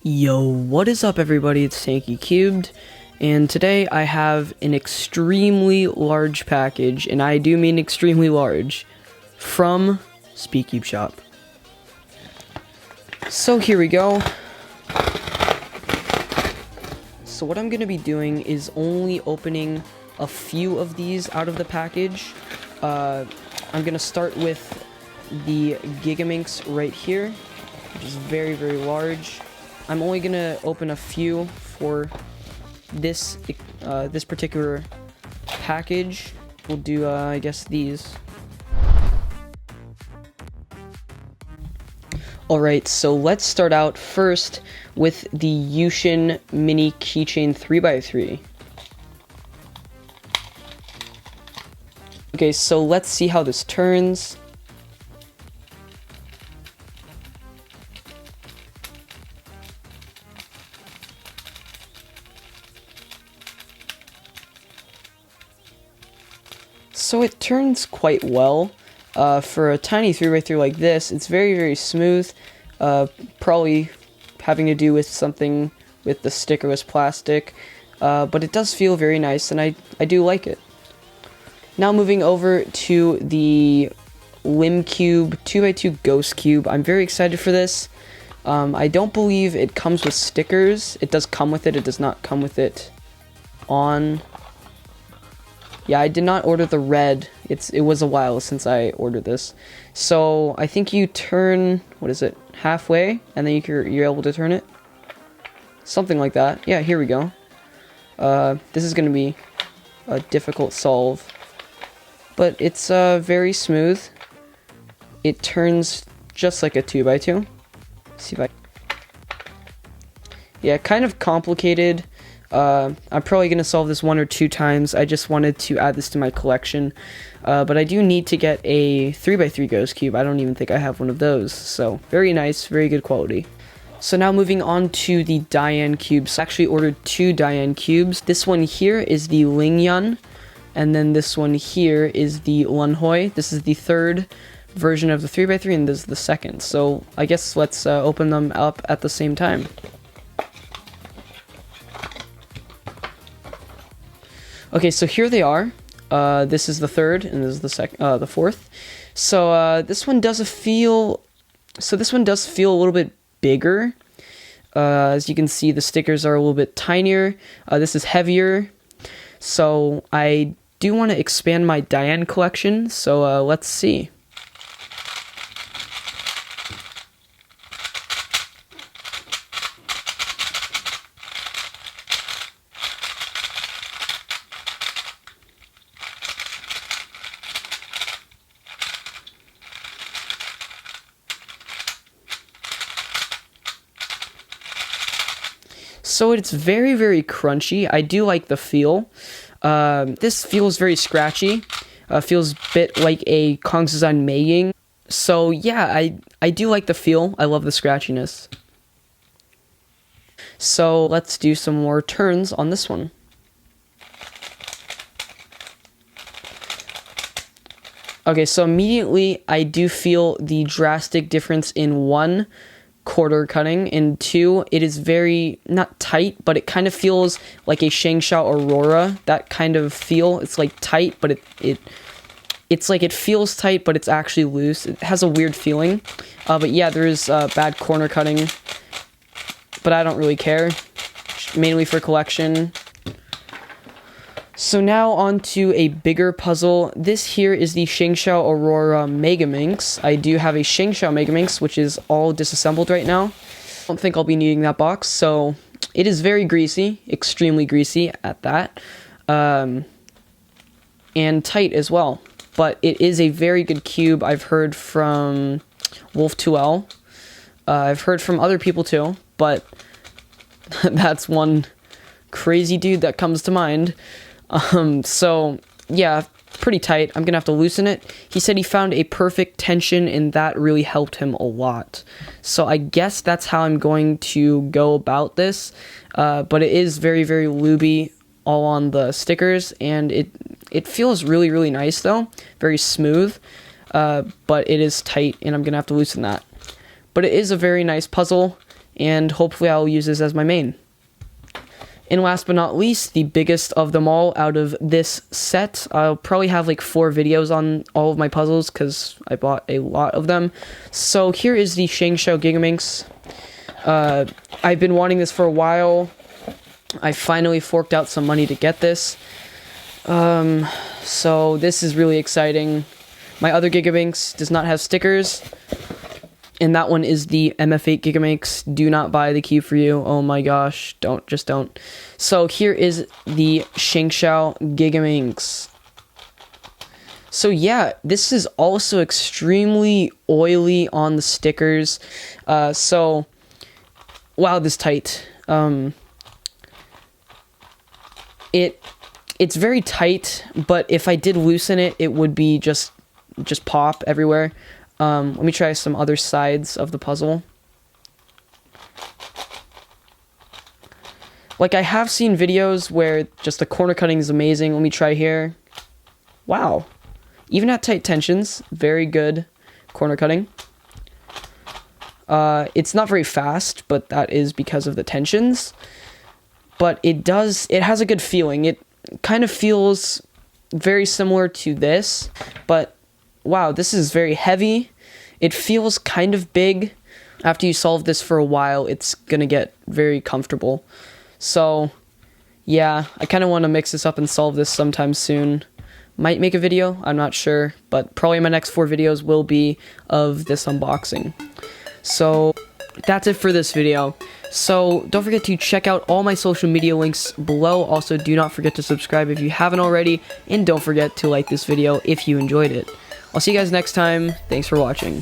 Yo, what is up everybody, it's Tanky Cubed, and today I have an extremely large package, and I do mean extremely large, from Speedcube Shop. So here we go. So what I'm going to be doing is only opening a few of these out of the package. I'm going to start with the Gigaminx right here, which is very, very large. I'm only gonna open a few for this this particular package. We'll do, I guess, these. Alright, so let's start out first with the Yushin Mini Keychain 3x3. Okay, so let's see how this turns. So it turns quite well. For a tiny 3x3 like this, it's very, very smooth. Probably having to do with something with the stickerless plastic. But it does feel very nice, and I do like it. Now moving over to the Limcube 2x2 Ghost Cube. I'm very excited for this. I don't believe it comes with stickers. It does come with it. It does not come with it on... Yeah, I did not order the red. It was a while since I ordered this. So I think you turn, what is it, halfway, and then you're able to turn it? Something like that. Yeah, here we go. This is going to be a difficult solve. But it's very smooth. It turns just like a 2x2. Let's see if I... Yeah, kind of complicated. I'm probably going to solve this 1 or 2 times. I just wanted to add this to my collection. But I do need to get a 3x3 Ghost Cube. I don't even think I have one of those. So, very nice, very good quality. So now moving on to the Diane cubes. I actually ordered 2 Diane cubes. This one here is the Lingyun. And then this one here is the Lunhoi. This is the third version of the 3x3, and this is the second. So, I guess let's open them up at the same time. Okay, so here they are. This is the third, and this is the fourth. So this one does feel a little bit bigger. As you can see, the stickers are a little bit tinier. This is heavier. So I do want to expand my Diane collection. So let's see. So it's very, very crunchy. I do like the feel. This feels very scratchy. Feels a bit like a Kongsusan Meiying. So yeah, I do like the feel. I love the scratchiness. So let's do some more turns on this one. Okay, so immediately I do feel the drastic difference in 1, quarter cutting, and 2, it is very, not tight, but it kind of feels like a Shangshao Aurora, that kind of feel. It's like tight, but it's like it feels tight, but it's actually loose. It has a weird feeling. But yeah, there is bad corner cutting, but I don't really care, mainly for collection. So now on to a bigger puzzle. This here is the Shangshao Aurora Megaminx. I do have a Shangshao Megaminx, which is all disassembled right now. I don't think I'll be needing that box, so it is very greasy, extremely greasy at that, and tight as well. But it is a very good cube. I've heard from Wolf2L. I've heard from other people too, but that's one crazy dude that comes to mind. So, yeah, pretty tight. I'm gonna have to loosen it. He said he found a perfect tension, and that really helped him a lot. So I guess that's how I'm going to go about this. But it is very, very lubey all on the stickers, and it feels really, really nice, though. Very smooth. But it is tight, and I'm gonna have to loosen that. But it is a very nice puzzle, and hopefully I'll use this as my main. And last but not least, the biggest of them all out of this set. I'll probably have like 4 videos on all of my puzzles because I bought a lot of them. So here is the Shangshou Gigaminx. I've been wanting this for a while. I finally forked out some money to get this. So this is really exciting. My other Gigaminx does not have stickers. And that one is the MF8 Gigaminx. Do not buy the cube for you. Oh my gosh. Just don't. So here is the Shangshou Gigaminx. So yeah, this is also extremely oily on the stickers. So, wow, this tight. It's very tight, but if I did loosen it, it would be just pop everywhere. Let me try some other sides of the puzzle. Like, I have seen videos where just the corner cutting is amazing. Let me try here. Wow. Even at tight tensions, very good corner cutting. It's not very fast, but that is because of the tensions. But it has a good feeling. It kind of feels very similar to this, but wow, this is very heavy. It feels kind of big. After you solve this for a while, it's gonna get very comfortable. So, yeah, I kind of want to mix this up and solve this sometime soon. Might make a video, I'm not sure, but probably my next 4 videos will be of this unboxing. So, that's it for this video. So, don't forget to check out all my social media links below. Also, do not forget to subscribe if you haven't already, and don't forget to like this video if you enjoyed it. I'll see you guys next time. Thanks for watching.